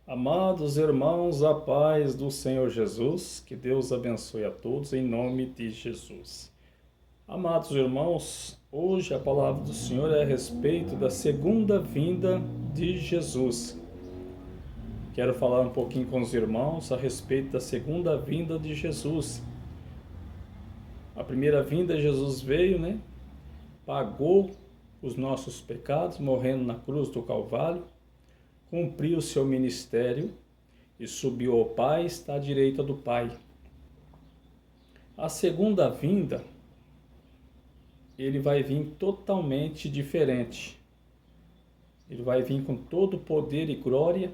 Amados irmãos, a paz do Senhor Jesus, que Deus abençoe a todos em nome de Jesus. Amados irmãos, hoje a palavra do Senhor é a respeito da segunda vinda de Jesus. Quero falar um pouquinho com os irmãos a respeito da segunda vinda de Jesus. A primeira vinda, Jesus veio, pagou os nossos pecados, morrendo na cruz do Calvário, cumpriu o seu ministério e subiu ao Pai, está à direita do Pai. A segunda vinda, ele vai vir totalmente diferente. Ele vai vir com todo poder e glória,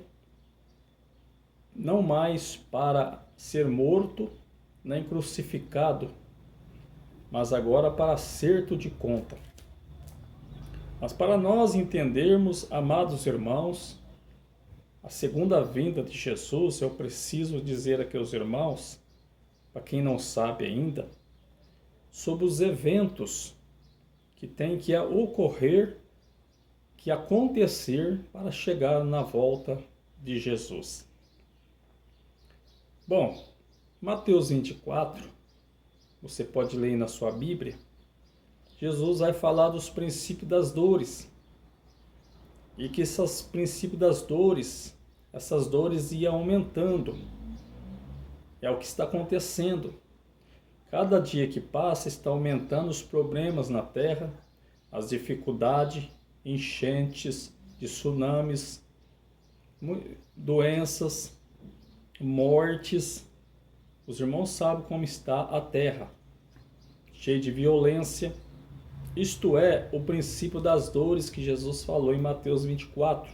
não mais para ser morto, nem crucificado, mas agora para acerto de conta. Mas para nós entendermos, amados irmãos, a segunda vinda de Jesus, eu preciso dizer aqui aos irmãos, para quem não sabe ainda, sobre os eventos que tem que ocorrer, que acontecer para chegar na volta de Jesus. Bom, Mateus 24, você pode ler na sua Bíblia, Jesus vai falar dos princípios das dores. E que esses princípios das dores, essas dores iam aumentando. É o que está acontecendo. Cada dia que passa está aumentando os problemas na terra, as dificuldades, enchentes, de tsunamis, doenças, mortes. Os irmãos sabem como está a terra, cheia de violência. Isto é o princípio das dores que Jesus falou em Mateus 24.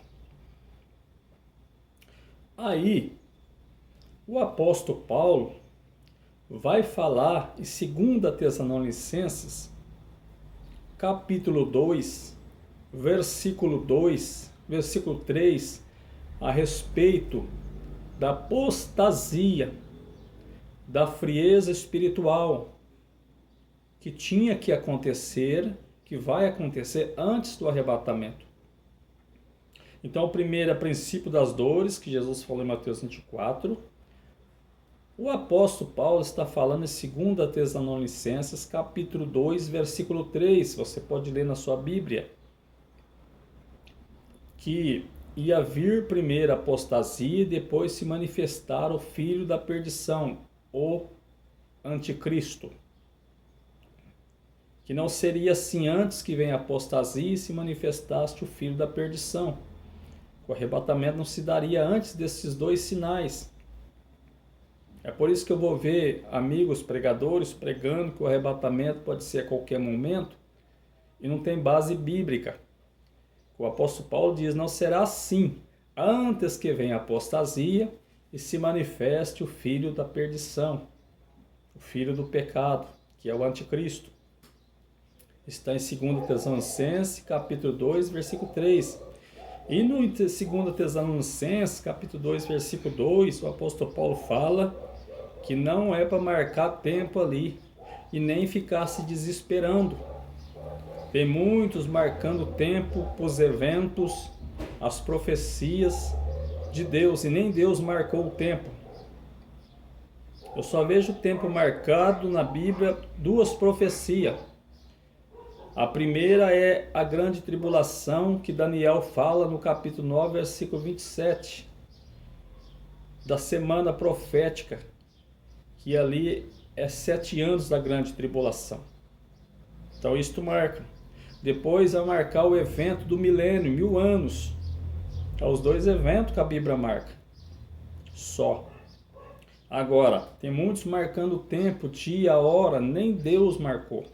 Aí, o apóstolo Paulo vai falar em 2 Tessalonicenses, capítulo 2, versículo 3, a respeito da apostasia, da frieza espiritual, que tinha que acontecer, que vai acontecer antes do arrebatamento. Então, o primeiro é o princípio das dores, que Jesus falou em Mateus 24. O apóstolo Paulo está falando em 2 Tessalonicenses, capítulo 2, versículo 3. Você pode ler na sua Bíblia. Que ia vir primeiro a apostasia e depois se manifestar o filho da perdição, o anticristo. Que não seria assim antes que venha a apostasia e se manifestasse o filho da perdição. O arrebatamento não se daria antes desses dois sinais. É por isso que eu vou ver amigos pregadores pregando que o arrebatamento pode ser a qualquer momento e não tem base bíblica. O apóstolo Paulo diz, não será assim antes que venha a apostasia e se manifeste o filho da perdição, o filho do pecado, que é o anticristo. Está em 2 Tessalonicenses, capítulo 2, versículo 3. E no 2 Tessalonicenses, capítulo 2, versículo 2, o apóstolo Paulo fala que não é para marcar tempo ali e nem ficar se desesperando. Tem muitos marcando tempo para os eventos, as profecias de Deus, e nem Deus marcou o tempo. Eu só vejo o tempo marcado na Bíblia, duas profecias. A primeira é a grande tribulação que Daniel fala no capítulo 9, versículo 27, da semana profética, que ali é 7 anos da grande tribulação. Então isto marca. Depois vai marcar o evento do milênio, 1000 anos. São os dois eventos que a Bíblia marca. Só. Agora, tem muitos marcando o tempo, dia, hora, nem Deus marcou.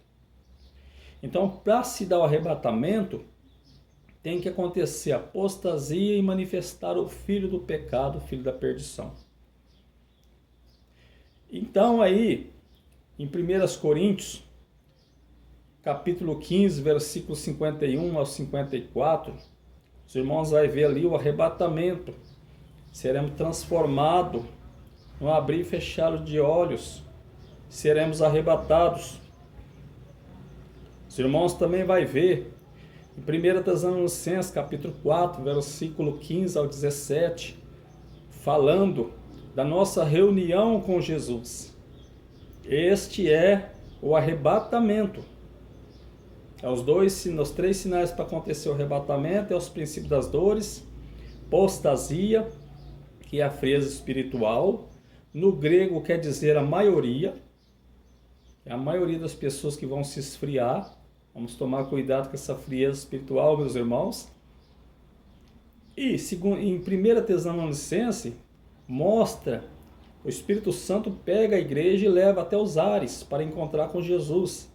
Então, para se dar o arrebatamento, tem que acontecer a apostasia e manifestar o filho do pecado, o filho da perdição. Então, aí, em 1 Coríntios, capítulo 15, versículo 51 ao 54, os irmãos vão ver ali o arrebatamento. Seremos transformados no abrir e fechar de olhos. Seremos arrebatados. Os irmãos também vai ver em 1 Tessalonicenses, capítulo 4, versículo 15 ao 17, falando da nossa reunião com Jesus. Este é o arrebatamento. Os 3 sinais para acontecer o arrebatamento é os princípios das dores, apostasia, que é a frieza espiritual. No grego quer dizer a maioria. É a maioria das pessoas que vão se esfriar. Vamos tomar cuidado com essa frieza espiritual, meus irmãos. E em 1 Tessalonicenses, mostra o Espírito Santo pega a igreja e leva até os ares para encontrar com Jesus.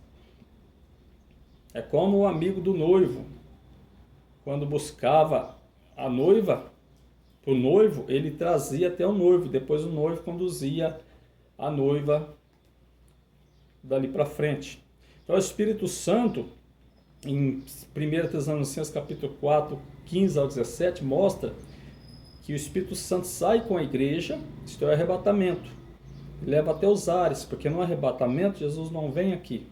É como o amigo do noivo. Quando buscava a noiva, o noivo, ele trazia até o noivo. Depois o noivo conduzia a noiva dali para frente. Então o Espírito Santo, em 1 Tessalonicenses capítulo 4, 15 ao 17, mostra que o Espírito Santo sai com a igreja, isto é o arrebatamento, e leva até os ares, porque no arrebatamento Jesus não vem aqui.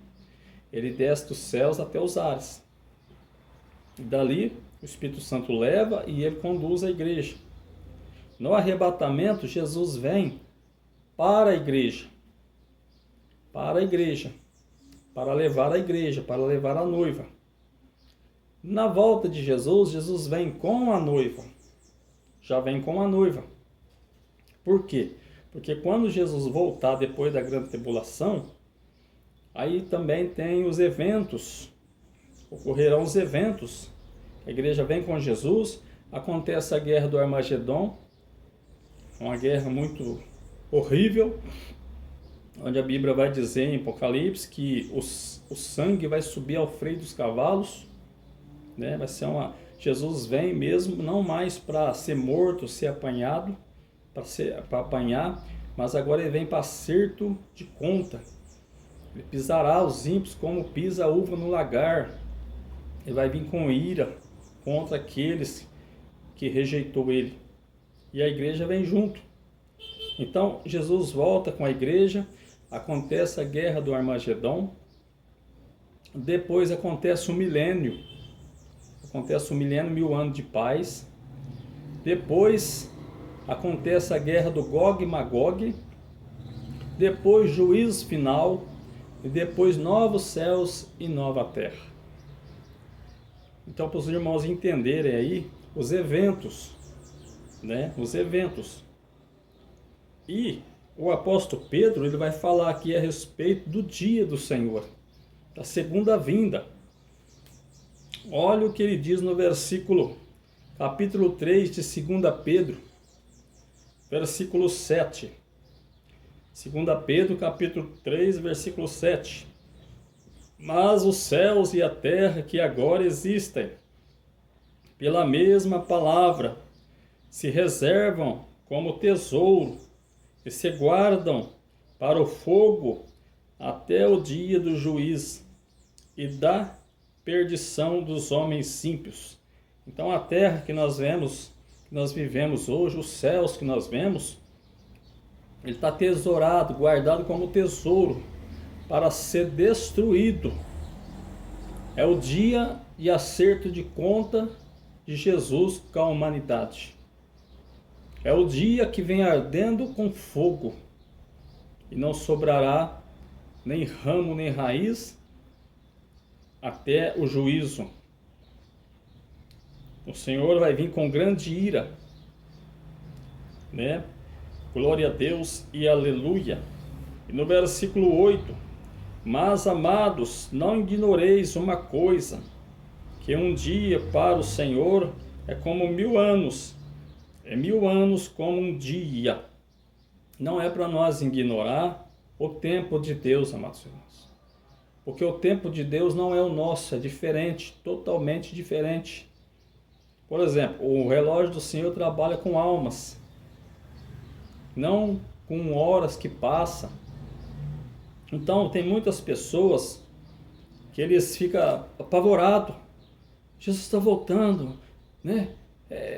Ele desce dos céus até os ares. E dali o Espírito Santo leva e ele conduz a igreja. No arrebatamento, Jesus vem para a igreja. Para a igreja. Para levar a igreja, para levar a noiva. Na volta de Jesus, Jesus vem com a noiva. Já vem com a noiva. Por quê? Porque quando Jesus voltar depois da grande tribulação, aí também tem os eventos. Ocorrerão os eventos. A igreja vem com Jesus, acontece a guerra do Armagedon, uma guerra muito horrível, onde a Bíblia vai dizer em Apocalipse que o sangue vai subir ao freio dos cavalos, né? Vai ser Jesus vem mesmo, não mais para ser morto, ser apanhado, para apanhar, mas agora ele vem para acerto de conta. Ele pisará os ímpios como pisa a uva no lagar. Ele vai vir com ira contra aqueles que rejeitou ele. E a igreja vem junto. Então, Jesus volta com a igreja, acontece a guerra do Armagedon, depois acontece o milênio. Acontece o milênio, 1000 anos de paz. Depois acontece a guerra do Gog e Magog. Depois juízo final. E depois novos céus e nova terra. Então, para os irmãos entenderem aí os eventos, né? Os eventos. E o apóstolo Pedro, ele vai falar aqui a respeito do dia do Senhor, da segunda vinda. Olha o que ele diz no capítulo 3 de 2 Pedro, versículo 7. 2 Pedro, capítulo 3, versículo 7. Mas os céus e a terra que agora existem, pela mesma palavra, se reservam como tesouro e se guardam para o fogo até o dia do juízo e da perdição dos homens ímpios. Então a terra que nós vemos, que nós vivemos hoje, os céus que nós vemos, ele está tesourado, guardado como tesouro para ser destruído. É o dia de acerto de conta de Jesus com a humanidade. É o dia que vem ardendo com fogo e não sobrará nem ramo nem raiz até o juízo. O Senhor vai vir com grande ira, né? Glória a Deus e aleluia. E no versículo 8: mas, amados, não ignoreis uma coisa, que um dia para o Senhor é como 1000 anos, é 1000 anos como um dia. Não é para nós ignorar o tempo de Deus, amados irmãos, porque o tempo de Deus não é o nosso, é diferente, totalmente diferente. Por exemplo, o relógio do Senhor trabalha com almas, não com horas que passam. Então, tem muitas pessoas que eles ficam apavorados. Jesus está voltando, né?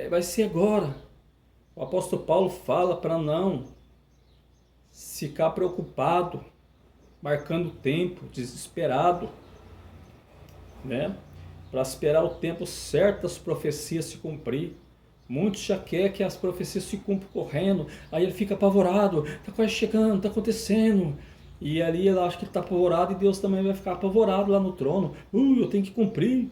Vai ser agora. O apóstolo Paulo fala para não ficar preocupado, marcando tempo, desesperado, né? Para esperar o tempo certo das profecias se cumprir. Muitos já querem que as profecias se cumpram correndo, aí ele fica apavorado, está quase chegando, está acontecendo. E ali ele acha que está apavorado e Deus também vai ficar apavorado lá no trono. Eu tenho que cumprir,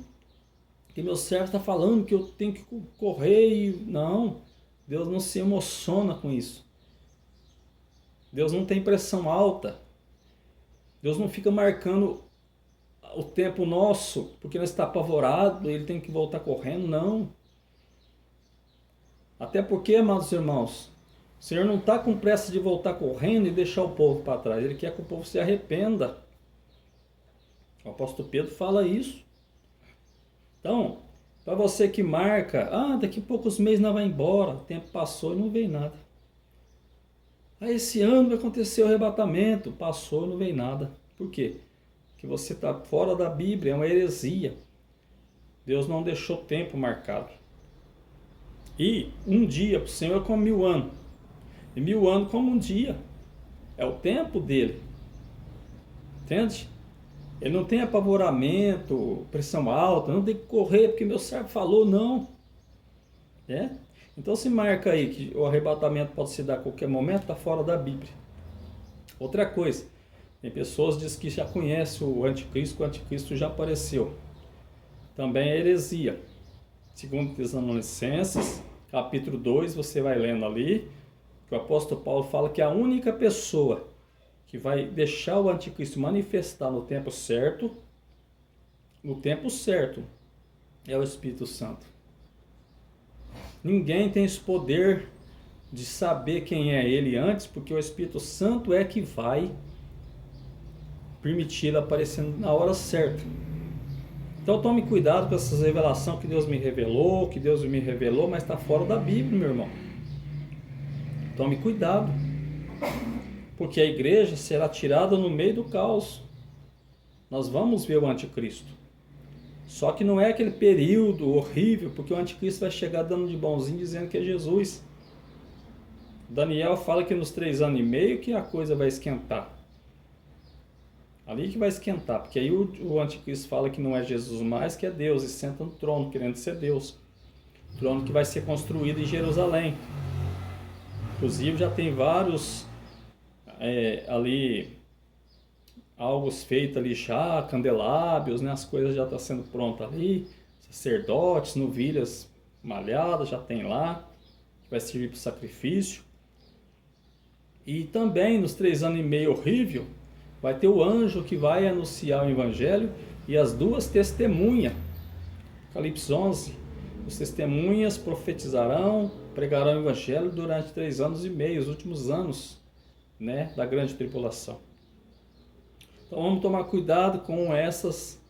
que meu servo está falando que eu tenho que correr. Não, Deus não se emociona com isso. Deus não tem pressão alta. Deus não fica marcando o tempo nosso, porque nós está apavorado, ele tem que voltar correndo, não. Até porque, amados irmãos, o Senhor não está com pressa de voltar correndo e deixar o povo para trás. Ele quer que o povo se arrependa. O apóstolo Pedro fala isso. Então, para você que marca, daqui a poucos meses não vai embora, o tempo passou e não veio nada. Esse ano vai acontecer o arrebatamento, passou e não veio nada. Por quê? Porque você está fora da Bíblia, é uma heresia. Deus não deixou tempo marcado. E um dia para o Senhor é como 1000 anos. E 1000 anos como um dia. É o tempo dele. Entende? Ele não tem apavoramento, pressão alta, não tem que correr porque meu servo falou, não. Então se marca aí que o arrebatamento pode se dar a qualquer momento, está fora da Bíblia. Outra coisa, tem pessoas que dizem que já conhecem o anticristo, que o anticristo já apareceu. Também é heresia. Segundo Tessalonicenses, capítulo 2, você vai lendo ali, que o apóstolo Paulo fala que a única pessoa que vai deixar o anticristo manifestar no tempo certo, é o Espírito Santo. Ninguém tem esse poder de saber quem é ele antes, porque o Espírito Santo é que vai permitir ele aparecer na hora certa. Então tome cuidado com essas revelações que Deus me revelou, mas está fora da Bíblia, meu irmão. Tome cuidado, porque a igreja será tirada no meio do caos. Nós vamos ver o anticristo. Só que não é aquele período horrível, porque o anticristo vai chegar dando de bonzinho, dizendo que é Jesus. Daniel fala que nos 3 anos e meio que a coisa vai esquentar. Ali que vai esquentar, porque aí o anticristo fala que não é Jesus mais, que é Deus, e senta no trono, querendo ser Deus. O trono que vai ser construído em Jerusalém. Inclusive já tem vários ali, algo feitos ali já, candelabros, as coisas já estão sendo prontas ali, sacerdotes, novilhas malhadas já tem lá, que vai servir para o sacrifício. E também nos 3 anos e meio horrível, vai ter o anjo que vai anunciar o evangelho e as 2 testemunhas. Apocalipse 11, os testemunhas profetizarão, pregarão o evangelho durante 3 anos e meio, os últimos anos, da grande tribulação. Então vamos tomar cuidado com essas